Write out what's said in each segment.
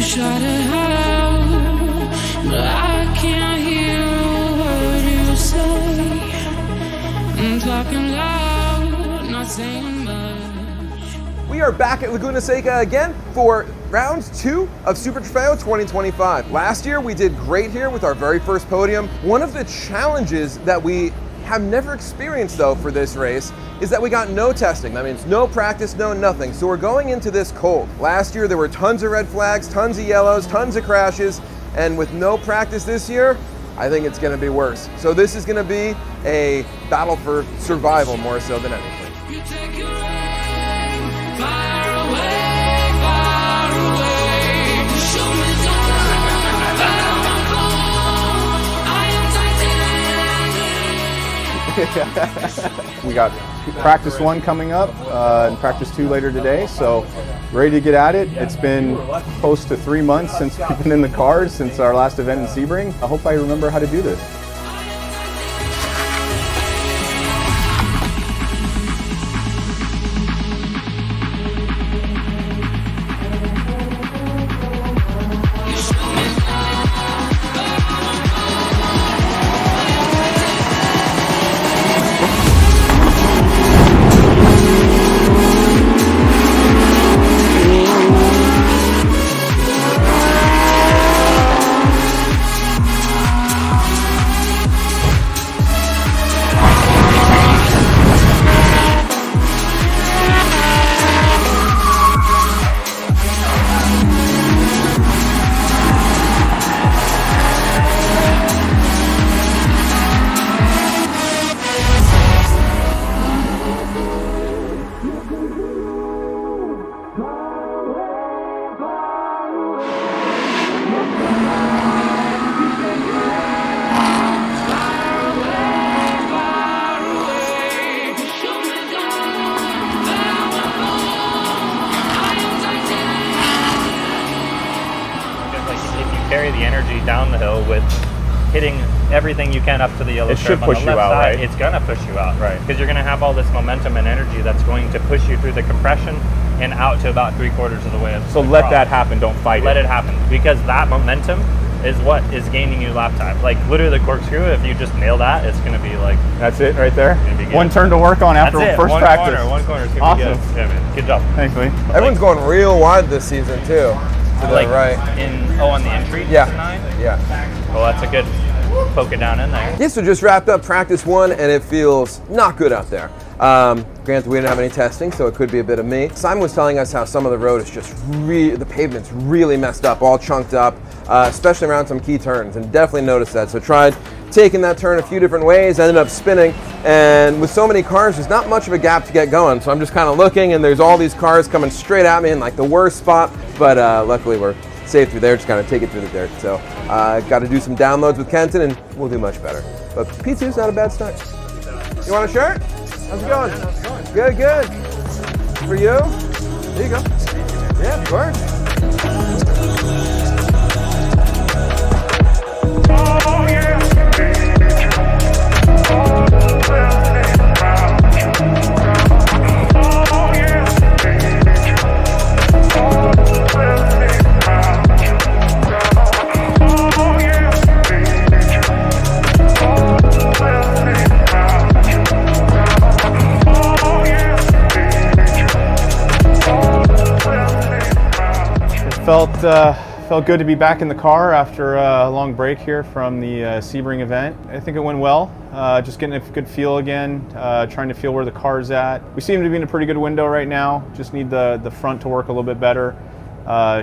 shout it out, but I can't hear a word you say. I'm talking loud, not saying much. We are back at Laguna Seca again for round 2 of Super Trofeo 2025. Last year we did great here with our very first podium. One of the challenges that we have never experienced though for this race is that we got no testing. That means no practice, no nothing. So we're going into this cold. Last year there were tons of red flags, tons of yellows, tons of crashes, and with no practice this year, I think it's gonna be worse. So this is gonna be a battle for survival more so than anything. You take your aim, far away, far away. Show me something that I won't go. I am titanium. We got practice 1 coming up and practice 2 later today, so ready to get at it. It's been close to 3 months since we've been in the cars, since our last event in Sebring. I hope I remember how to do this. Carry the energy down the hill with hitting everything you can up to the yellow It strip should on the push you left out, side. right? It's gonna push you out, Right. Because you're gonna have all this momentum and energy that's going to push you through the compression and out to about 3/4 of the way. So let that happen, don't fight it. Let it happen, because that momentum is what is gaining you lap time. Like literally the corkscrew, if you just nail that, it's gonna be like, That's it right there. Gonna be good. One turn to work on after that's it. first one practice. One corner is gonna Awesome. be good. Yeah, man. Good job. Thanks, Lee. Everyone's going real wide this season too, to the Like right. on the entry Yeah. to 9? Yeah. Well, that's a good poke it down in there. Yeah, so just wrapped up practice 1 and it feels not good out there. Granted, we didn't have any testing, so it could be a bit of me. Simon was telling us how some of the road is just the pavement's really messed up, all chunked up, especially around some key turns, and definitely noticed that. So tried taking that turn a few different ways, ended up spinning, and with so many cars, there's not much of a gap to get going. So I'm just kind of looking, and there's all these cars coming straight at me in like the worst spot, but luckily we're safe through there, just gotta take it through the dirt. So got to do some downloads with Kenton, and we'll do much better. But P2's not a bad start. You want a shirt? How's it going? Good, good. For you? There you go. Yeah, of course. Felt good to be back in the car after a long break here from the Sebring event. I think it went well. Just getting a good feel again, trying to feel where the car's at. We seem to be in a pretty good window right now. Just need the front to work a little bit better.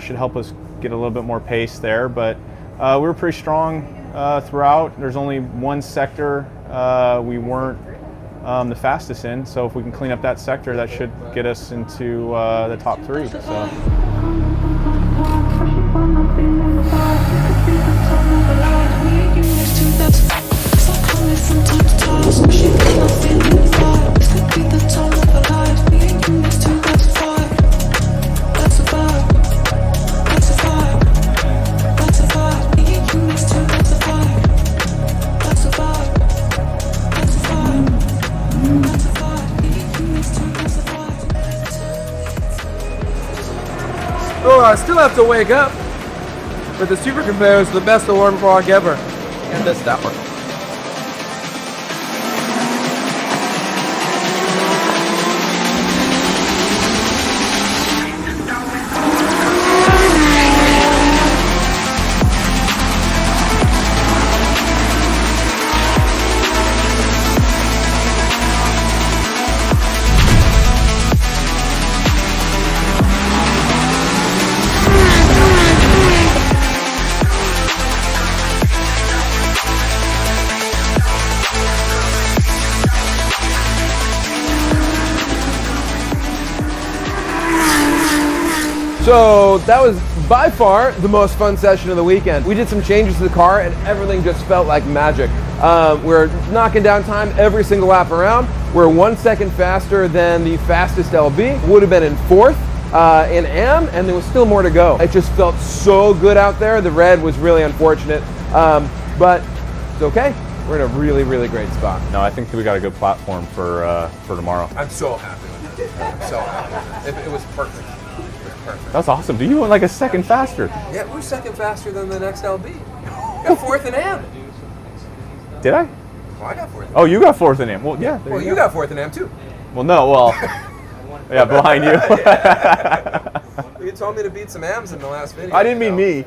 Should help us get a little bit more pace there. But we were pretty strong throughout. There's only one sector we weren't the fastest in. So if we can clean up that sector, that should get us into the top 3. So. Oh, I still have to wake up. but the Super Trofeo is the best alarm clock ever. And missed that one. So that was by far the most fun session of the weekend. We did some changes to the car and everything just felt like magic. We're knocking down time every single lap around. We're 1 second faster than the fastest LB. Would have been in 4th in AM, and there was still more to go. It just felt so good out there. The red was really unfortunate, but it's okay. We're in a really, really great spot. No, I think we got a good platform for tomorrow. I'm so happy with it. I'm so happy with it. It was perfect. Perfect. That's awesome. Dude, you went like a second faster. Yeah, we're second faster than the next LB. Got 4th in AM. Did I? Well, I got 4th. Oh, you got 4th in AM. Well, yeah. Well, you got 4th in AM too. Well, no, well, yeah, behind you. You told me to beat some AMs in the last video. I didn't mean me.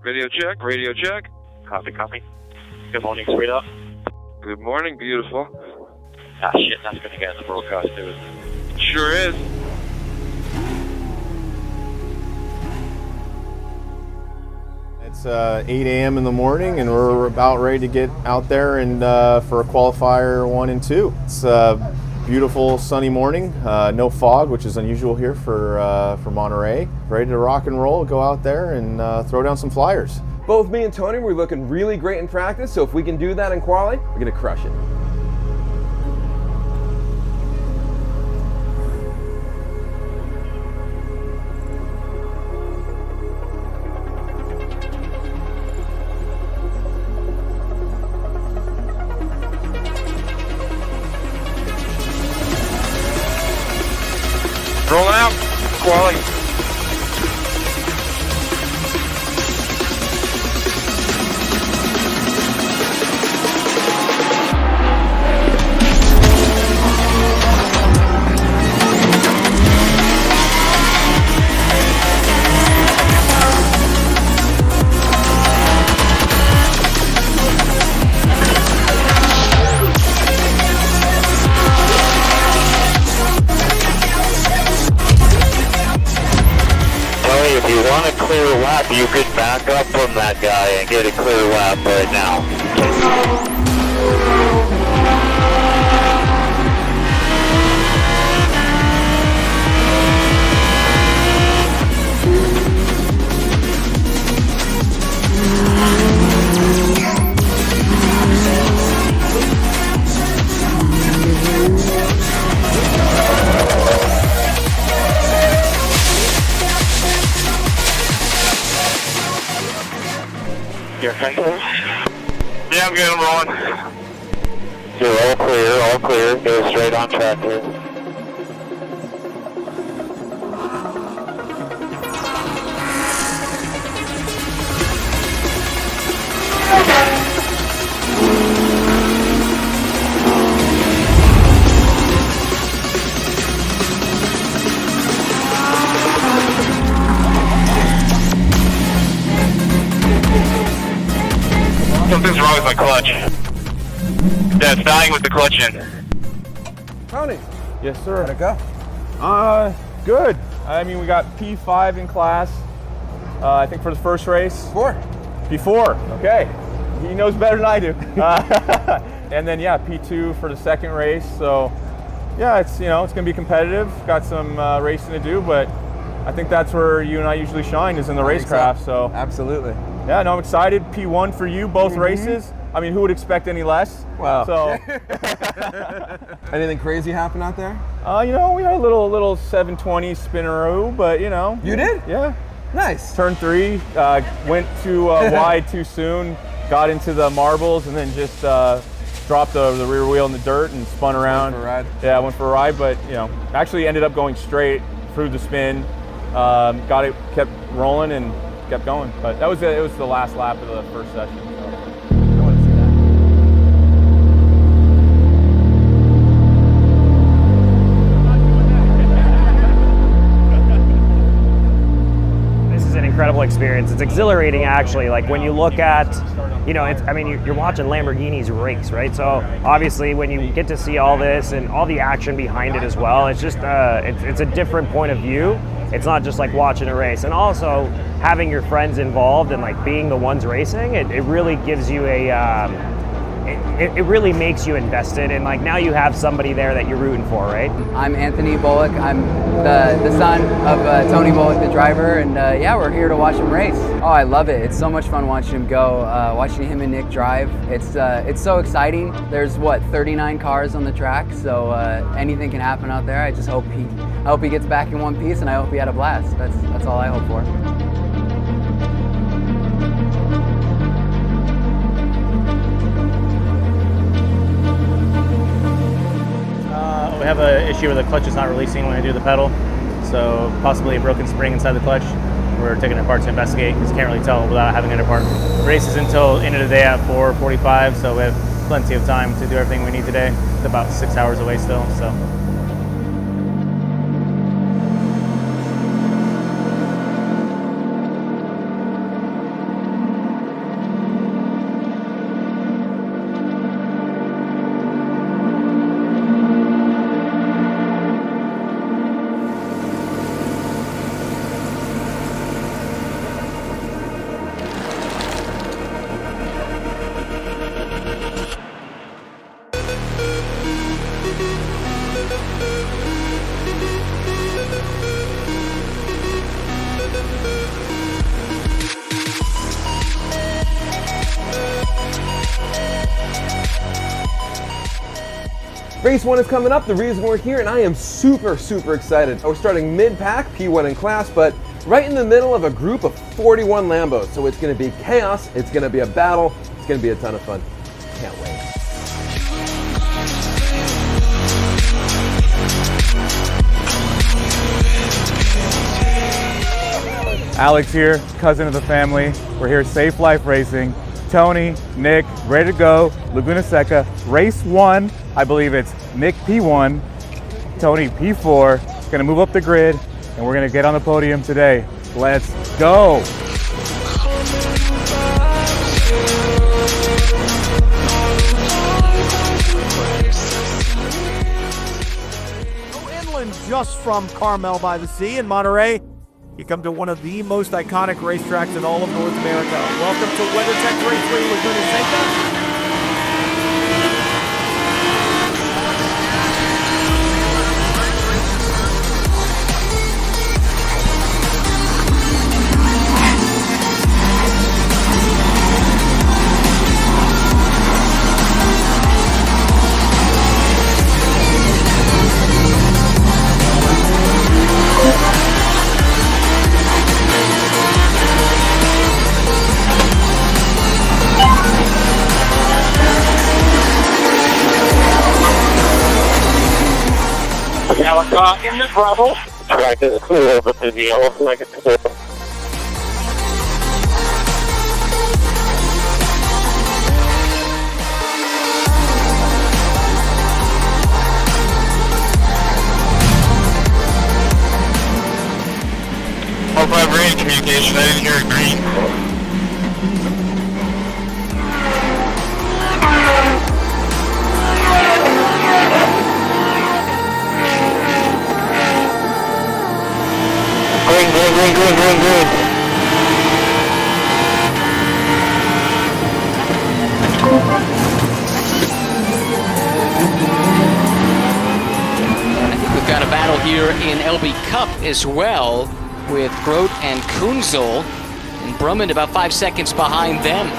Radio check, radio check. Copy, copy. Good morning, sweetheart. Good morning, beautiful. Ah, shit, that's going to get in the broadcast, too, isn't it? Sure is. It's 8 a.m. in the morning, and we're about ready to get out there and for a qualifier 1 and 2. It's a beautiful sunny morning, no fog, which is unusual here for Monterrey. Ready to rock and roll, go out there and throw down some flyers. Both me and Tony were looking really great in practice, so if we can do that in quali, we're gonna crush it. Rolling out. Quality. If you want a clear lap, you could back up from that guy and get a clear lap right now. You're okay? Yeah, I'm good. I'm rolling. You're all clear. Go straight on track here. Something's wrong with my clutch. Yeah, it's dying with the clutch in. Tony, Yes, sir. how'd it go? Good. I mean, we got P5 in class, I think for the first race. 4. P4, okay. He knows better than I do. And then, yeah, P2 for the second race. So, yeah, it's going to be competitive. Got some racing to do, but I think that's where you and I usually shine, is in the racecraft. So, Absolutely. yeah, no, I'm excited. P1 for you, both races. I mean, who would expect any less? Wow. So, Anything crazy happen out there? we had a little 720 spinneroo, but You did? yeah. Nice. Turn 3, went too wide too soon, got into the marbles, and then just dropped the rear wheel in the dirt and spun around. for a ride? Yeah, I went for a ride, but actually ended up going straight through the spin, got it, kept rolling and kept going. But it was the last lap of the first session. So I wanted to see that. This is an incredible experience. It's exhilarating, actually. Like when you look at, you know, it's, I mean, you're watching Lamborghinis race, right? So obviously when you get to see all this and all the action behind it as well, it's just, it's a different point of view. It's not just like watching a race. And also having your friends involved and like being the ones racing, it really gives you a, it really makes you invested, and like now you have somebody there that you're rooting for, right? I'm Anthony Bullock. I'm the son of Tony Bullock, the driver, and yeah, we're here to watch him race. Oh, I love it. It's so much fun watching him go, watching him and Nick drive. It's so exciting. There's what, 39 cars on the track, so anything can happen out there. I just hope he gets back in one piece, and I hope he had a blast. That's all I hope for. We have an issue where the clutch is not releasing when I do the pedal, so possibly a broken spring inside the clutch. We're taking it apart to investigate because you can't really tell without having it apart. The race is until end of the day at 4:45, so we have plenty of time to do everything we need today. It's about 6 hours away still, so. Race 1 is coming up, the reason we're here, and I am super excited. We're starting mid-pack, P1 in class, but right in the middle of a group of 41 Lambos. So it's gonna be chaos, it's gonna be a battle, it's gonna be a ton of fun. Can't wait. Alex here, cousin of the family. We're here at Safe Life Racing. Tony, Nick, ready to go. Laguna Seca, race 1. I believe it's Nick P1, Tony P4. Gonna move up the grid, and we're gonna get on the podium today. Let's go. Go inland just from Carmel by the Sea in Monterrey. You come to one of the most iconic racetracks in all of North America. Welcome to WeatherTech Raceway Laguna Seca. In the gravel. Track is a little bit busy. Yellow like it's cool. Hope I have radio communication. I didn't hear it green. Green. I think we've got a battle here in LB Cup as well with Grote and Kunzel, and Brumman about 5 seconds behind them.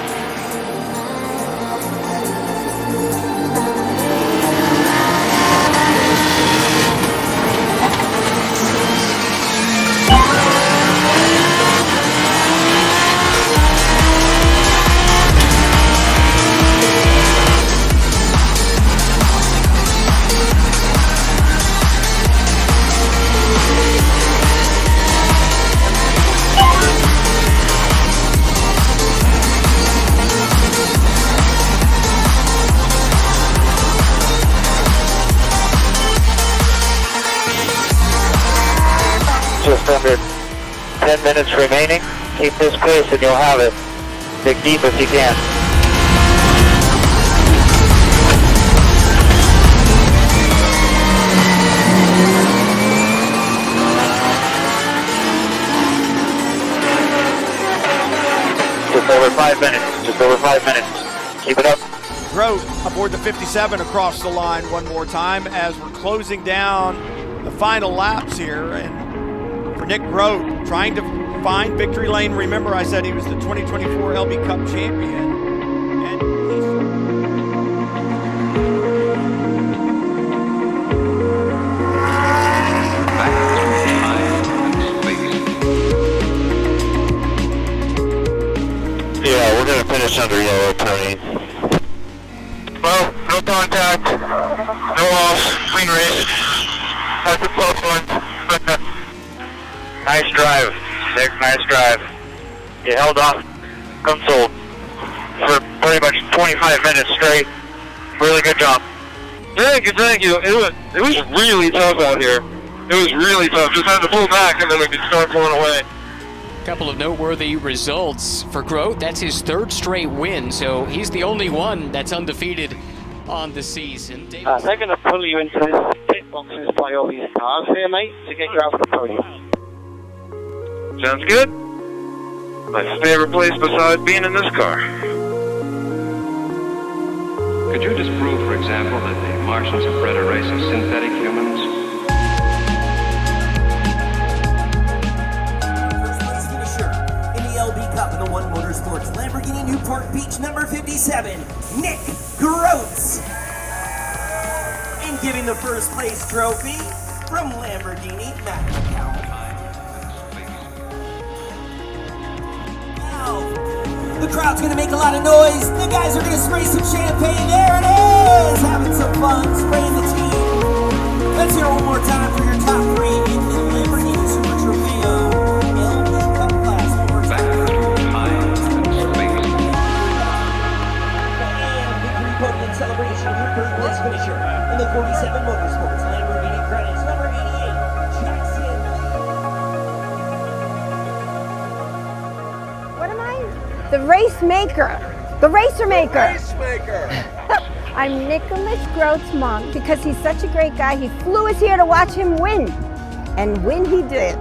just under 10 minutes remaining. Keep this pace and you'll have it. Dig deep if you can. Just over 5 minutes. Just over 5 minutes. Keep it up. Grote aboard the 57 across the line one more time as we're closing down the final laps here. And for Nick Grote, trying to find victory lane. Remember, I said he was the 2024 LB Cup champion. Yeah, we're going to finish under yellow, Tony. Well, no contact, no loss, clean race. That's a close one. Nice drive, Nick, nice drive. You held off console for pretty much 25 minutes straight. Really good job. Thank you, thank you. It was really tough out here. It was really tough. Just had to pull back and then we could start pulling away. Couple of noteworthy results for Grote. That's his third straight win, so he's the only one that's undefeated on the season. They're going to pull you into the pit boxes by all these cars here, mate, to get you out of the podium. Sounds good. My favorite place besides being in this car. Could you disprove, for example, that the Martians have bred a race of synthetic humans? Cup in the One Motorsports Lamborghini Newport Beach number 57, Nick Grote. And giving the first place trophy from Lamborghini, Matt Now, the crowd's gonna make a lot of noise. The guys are gonna spray some champagne. There it is! Having some fun, spraying the team. Let's hear it one more time for your top three in the Lamborghini Super Trofeo LB Cup class. Podium celebration here for this finisher in the 47 Motorsports Lamborghini credits number 88, Jackson. What am I? The race maker. The racer maker. Race maker. I'm Nicholas Grote's mom because he's such a great guy. He flew us here to watch him win. And win he did.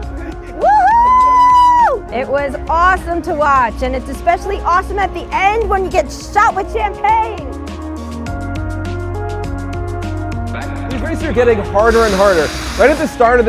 Woohoo! It was awesome to watch, and it's especially awesome at the end when you get shot with champagne. These races are getting harder and harder. Right at the start of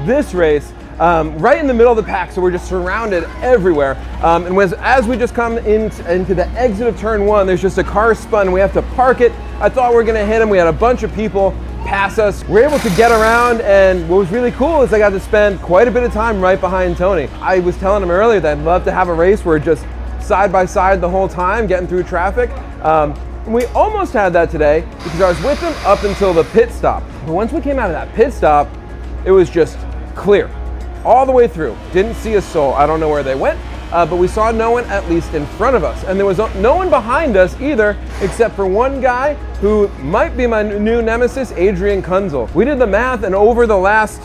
this race, right in the middle of the pack, so we're just surrounded everywhere. And as we just come into the exit of turn one, there's just a car spun. We have to park it. I thought we were going to hit him. We had a bunch of people pass us. We're able to get around, and what was really cool is I got to spend quite a bit of time right behind Tony. I was telling him earlier that I'd love to have a race where we're just side by side the whole time, getting through traffic. And we almost had that today because I was with him up until the pit stop. But once we came out of that pit stop, it was just clear all the way through. Didn't see a soul. I don't know where they went, but we saw no one at least in front of us. And there was no one behind us either, except for one guy who might be my new nemesis, Adrian Kunzel. We did the math, and over the last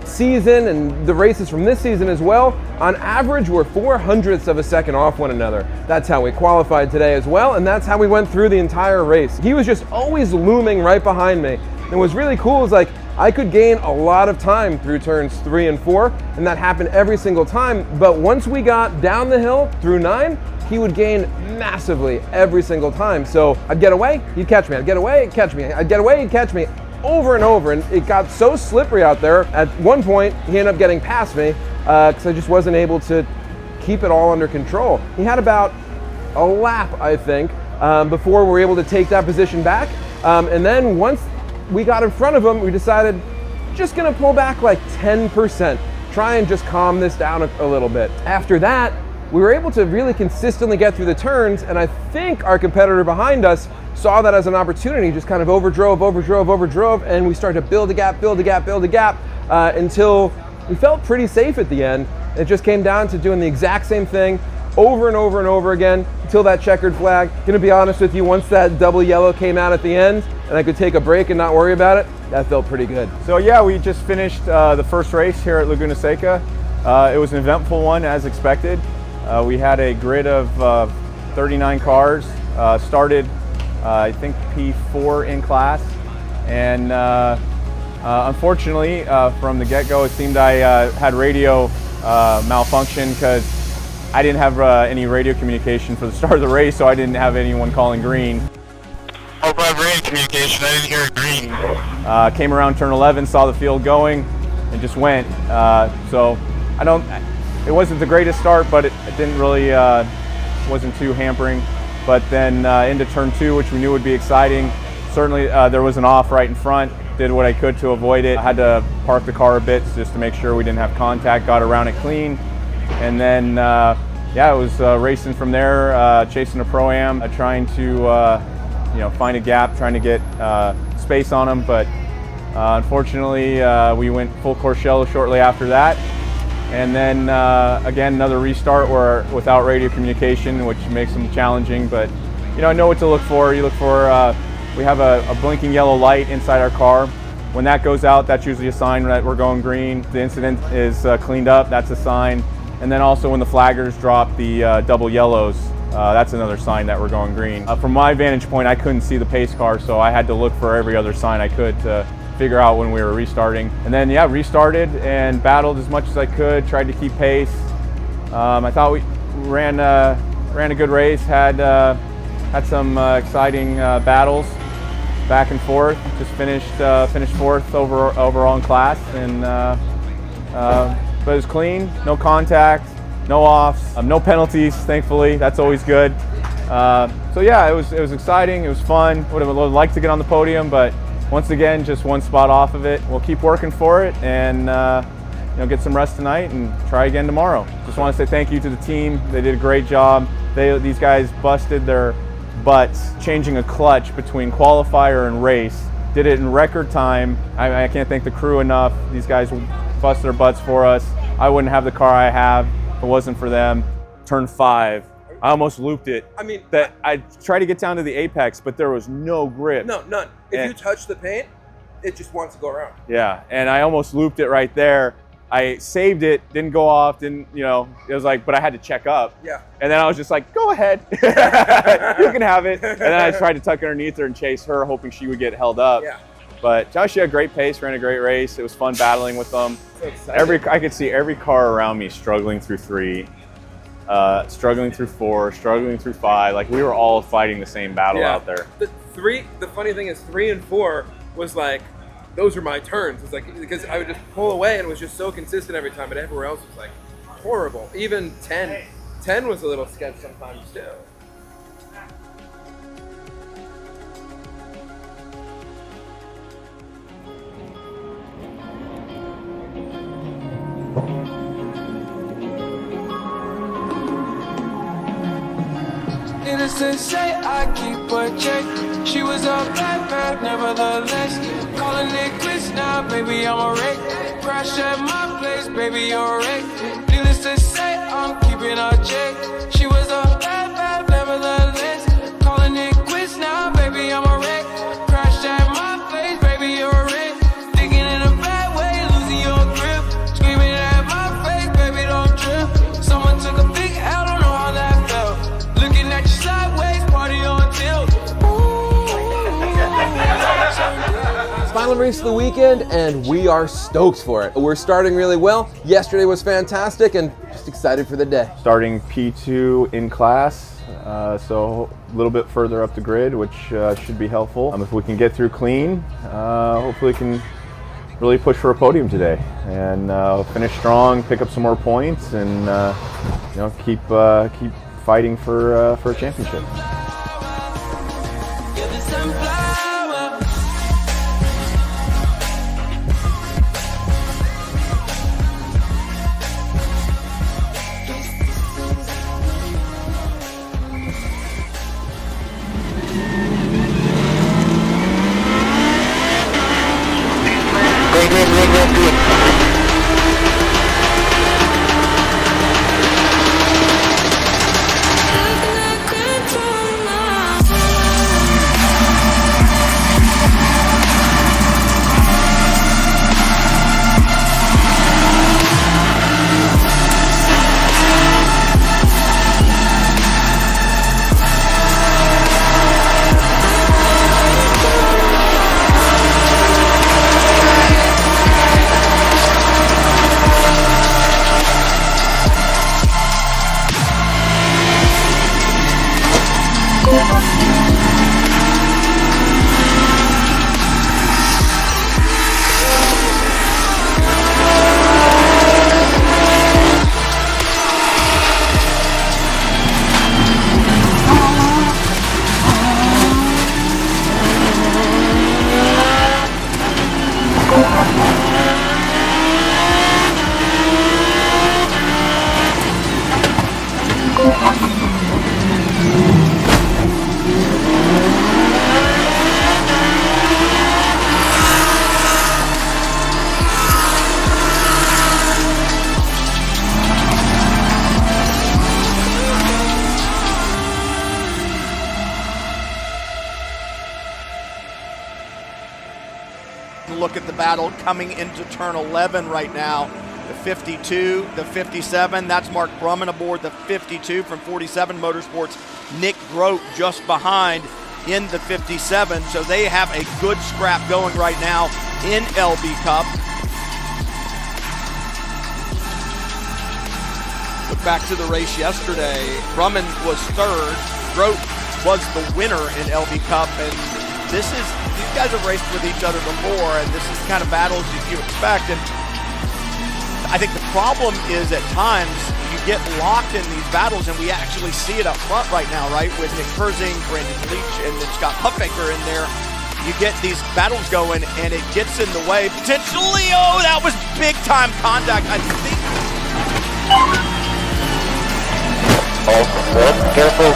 season and the races from this season as well, on average we're 0.04 of a second off one another. That's how we qualified today as well, and that's how we went through the entire race. He was just always looming right behind me. And what's really cool is like I could gain a lot of time through turns 3 and 4, and that happened every single time. But once we got down the hill through 9, he would gain massively every single time. So I'd get away, he'd catch me. I'd get away, he'd catch me. I'd get away, he'd catch me. Over and over, and it got so slippery out there. At one point, he ended up getting past me because I just wasn't able to keep it all under control. He had about a lap, I think, before we were able to take that position back. And then once we got in front of him, we decided just gonna pull back like 10%, try and just calm this down a little bit. After that, we were able to really consistently get through the turns, and I think our competitor behind us saw that as an opportunity, just kind of overdrove, and we started to build a gap, until we felt pretty safe at the end. It just came down to doing the exact same thing over and over again until that checkered flag. Gonna be honest with you, once that double yellow came out at the end and I could take a break and not worry about it, that felt pretty good. So yeah, we just finished the first race here at Laguna Seca. It was an eventful one, as expected. We had a grid of 39 cars. Started, I think, P4 in class, and unfortunately, from the get-go, it seemed I had radio malfunction because I didn't have any radio communication for the start of the race, so I didn't have anyone calling green. Hope I have radio communication. I didn't hear green. Came around turn 11, saw the field going, and just went. So it wasn't the greatest start, but it didn't really, wasn't too hampering. But then into turn 2, which we knew would be exciting. Certainly there was an off right in front. Did what I could to avoid it. I had to park the car a bit just to make sure we didn't have contact, got around it clean. And then, yeah, it was racing from there, chasing a Pro-Am, trying to, find a gap, trying to get space on them. But unfortunately, we went full course yellow shortly after that. And then, again, another restart without radio communication, which makes them challenging. But, I know what to look for. You look for, we have a blinking yellow light inside our car. When that goes out, that's usually a sign that we're going green. The incident is cleaned up, that's a sign. And then also when the flaggers drop the double yellows, that's another sign that we're going green. From my vantage point, I couldn't see the pace car, so I had to look for every other sign I could to figure out when we were restarting. And then, yeah, restarted and battled as much as I could, tried to keep pace. I thought we ran a good race, had some exciting battles back and forth. Just finished 4th overall in class, and but it was clean, no contact, no offs, no penalties. Thankfully, that's always good. So yeah, it was exciting. It was fun. Would have liked to get on the podium, but once again, just one spot off of it. We'll keep working for it, and get some rest tonight and try again tomorrow. Just want to say thank you to the team. They did a great job. These guys busted their butts changing a clutch between qualifier and race. Did it in record time. I can't thank the crew enough. These guys busted their butts for us. I wouldn't have the car I have if it wasn't for them. Turn 5, I almost looped it. I mean, I tried to get down to the apex, but there was no grip. No, none. If you touch the paint, it just wants to go around. Yeah, and I almost looped it right there. I saved it, didn't go off, it was like, but I had to check up. Yeah. And then I was just like, go ahead, you can have it. And then I tried to tuck underneath her and chase her, hoping she would get held up. Yeah. But Josh had a great pace, ran a great race. It was fun battling with them. So exciting. I could see every car around me struggling through 3, struggling through 4, struggling through 5. Like, we were all fighting the same battle out there. The funny thing is 3 and 4 was like, those were my turns. It's like, because I would just pull away and it was just so consistent every time, but everywhere else was like horrible. Even 10 was a little sketch sometimes too. Innocent say I keep a check. She was a bad man, nevertheless. Calling it quits now, baby, I'm a wreck. Crash at my place, baby, you're a wreck. Needless to say, I'm keeping a check. She was a bad man, nevertheless. Calling it quits now, baby, I'm a wreck. Crash at my place, baby, you're a wreck. Thinking in a bad way, losing your grip. Screaming at my face, baby, don't trip. Someone took a big L, don't know how that felt. Looking at you sideways, party on tilt. Final race of the weekend, and we are stoked for it. We're starting really well. Yesterday was fantastic, and just excited for the day. Starting P2 in class, so a little bit further up the grid, which should be helpful. If we can get through clean, hopefully we can really push for a podium today and finish strong, pick up some more points, and keep fighting for a championship. and look at the battle coming into turn 11 right now. The 52, the 57, that's Mark Brumman aboard the 52 from 47 Motorsports. Nick Grote just behind in the 57, so they have a good scrap going right now in LB Cup. Look back to the race yesterday. Brumman was third. Grote was the winner in LB Cup, and these guys have raced with each other before, and this is the kind of battles you expect. And I think the problem is at times you get locked in these battles, and we actually see it up front right now, right? With Nick Persing, Brandon Leach, and then Scott Huffaker in there. You get these battles going, and it gets in the way. Potentially, oh, that was big time contact. I think. Oh, careful.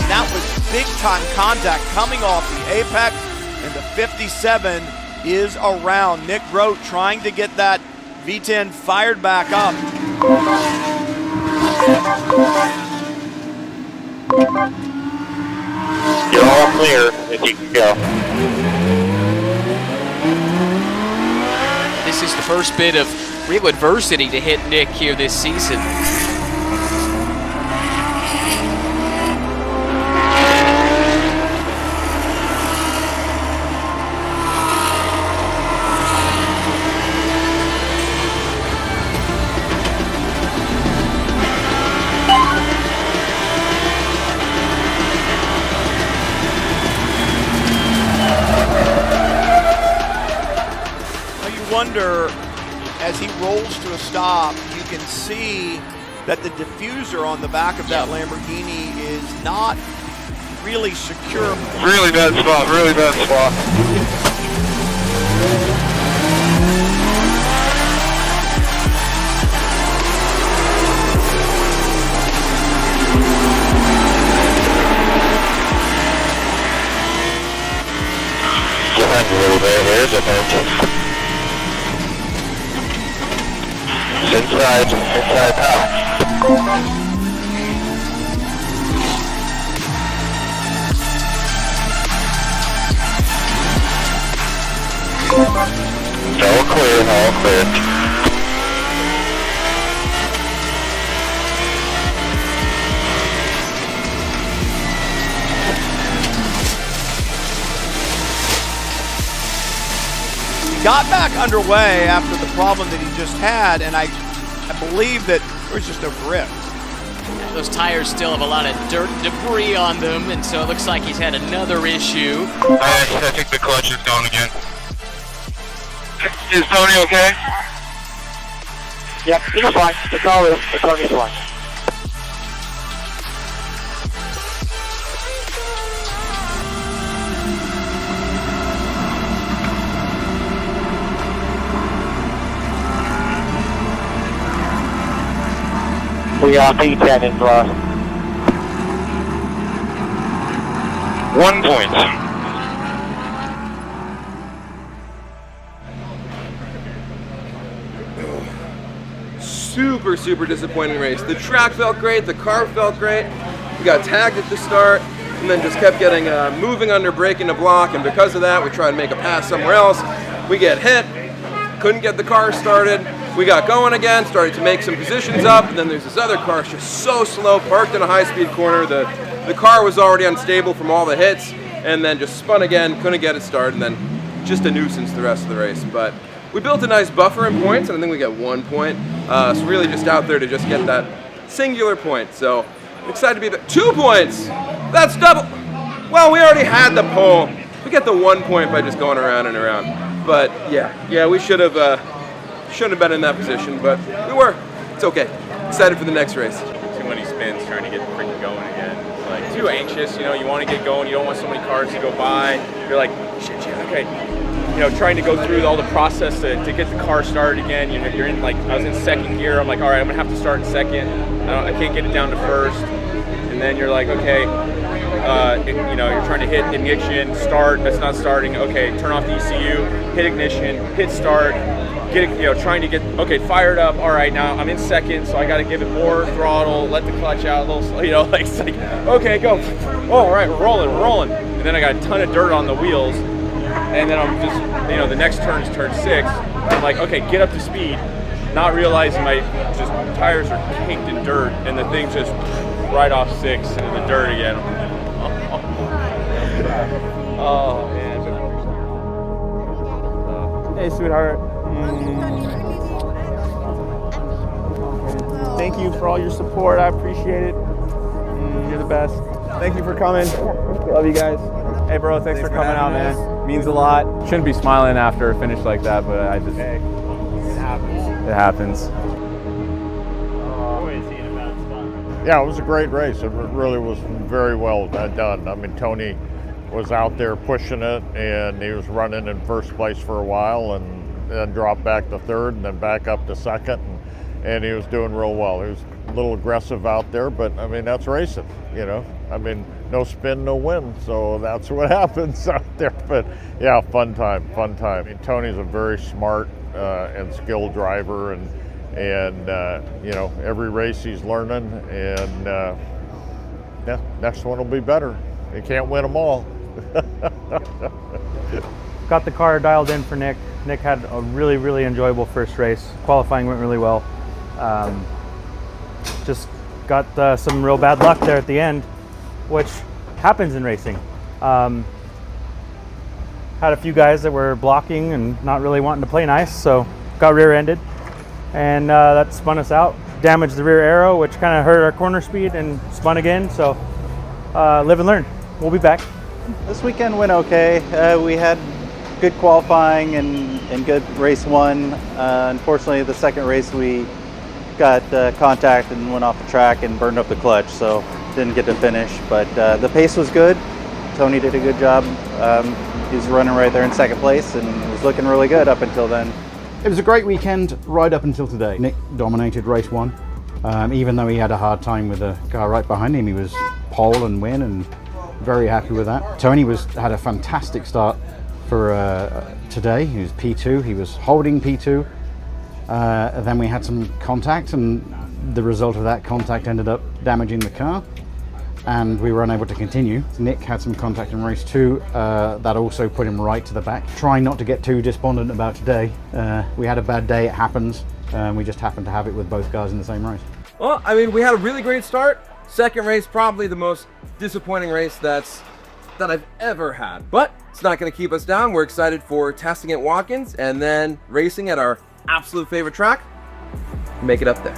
That was big time contact coming off the apex, and the 57 is around. Nick Grote trying to get that V10 fired back up. You're all clear if you can go. This is the first bit of real adversity to hit Nick here this season. Wonder, as he rolls to a stop, you can see that the diffuser on the back of that Lamborghini is not really secure. Really bad spot, really bad spot. Behind a little bit, there's a bunch. Inside out. All clear, all clear. Got back underway after the problem that he just had, and I believe that there was just a grip. Those tires still have a lot of dirt and debris on them, and so it looks like he's had another issue. I think the clutch is down again. Is Tony okay? Yep, he's fine. The car is fine. We are P10 in last. 1 point. Super disappointing race. The track felt great, the car felt great. We got tagged at the start, and then just kept getting moving under braking to block, and because of that, we tried to make a pass somewhere else. We get hit, couldn't get the car started. We got going again, started to make some positions up, and then there's this other car just so slow, parked in a high-speed corner. The car was already unstable from all the hits, and then just spun again, couldn't get it started, and then just a nuisance the rest of the race. But we built a nice buffer in points, and I think we got 1 point. So really just out there to just get that singular point. So I'm excited to be there. 2 points! That's double! Well, we already had the pole. We get the 1 point by just going around and around. But yeah, we shouldn't have been in that position, but we were. It's okay. Excited for the next race. Too many spins trying to get freaking going again. Like, too anxious, you want to get going, you don't want so many cars to go by. You're like, shit, okay. Trying to go through all the process to get the car started again. You're in, like, I was in second gear. I'm like, all right, I'm gonna have to start in second. I can't get it down to first. And then you're like, okay, you're trying to hit ignition, start, that's not starting. Okay, turn off the ECU, hit ignition, hit start. Trying to get, fired up. All right, now I'm in second, so I got to give it more throttle, let the clutch out a little, it's like, okay, go. Oh, all right, we're rolling. And then I got a ton of dirt on the wheels, and then I'm just, you know, the next turn is turn 6. I'm like, okay, get up to speed, not realizing my tires are caked in dirt, and the thing just right off 6 into the dirt again. Oh man. Hey, sweetheart. Thank you for all your support. I appreciate it. You're the best. Thank you for coming. Love you guys. Hey, bro, thanks for coming out, man. Means a lot. Shouldn't be smiling after a finish like that, but I just. Hey, it happens. It happens. Yeah, it was a great race. It really was very well done. I mean, Tony was out there pushing it, and he was running in first place for a while, and then dropped back to third, and then back up to second, and he was doing real well. He was a little aggressive out there, but I mean, that's racing, you know. I mean, no spin, no win, so that's what happens out there. But yeah, fun time, fun time. I mean, Tony's a very smart and skilled driver, and you know, every race he's learning, and yeah, next one will be better. You can't win them all. Got the car dialed in for Nick. Nick had a really, really enjoyable first race. Qualifying went really well. Just got some real bad luck there at the end, which happens in racing. Had a few guys that were blocking and not really wanting to play nice, so got rear-ended, and that spun us out. Damaged the rear aero, which kind of hurt our corner speed, and spun again, so live and learn. We'll be back. This weekend went okay. We had good qualifying and good race 1. Unfortunately, the second race we got contact and went off the track and burned up the clutch, so didn't get to finish. But the pace was good. Tony did a good job. He was running right there in second place and was looking really good up until then. It was a great weekend right up until today. Nick dominated race 1. Even though he had a hard time with the car right behind him, he was pole and win, and very happy with that. Tony had a fantastic start for today. He was P2. He was holding P2. Then we had some contact, and the result of that contact ended up damaging the car, and we were unable to continue. Nick had some contact in race 2 that also put him right to the back. Trying not to get too despondent about today. We had a bad day, it happens. We just happened to have it with both cars in the same race. Well, I mean, we had a really great start. Second race, probably the most disappointing race that I've ever had. But it's not going to keep us down. We're excited for testing at Watkins and then racing at our absolute favorite track. Make it up there.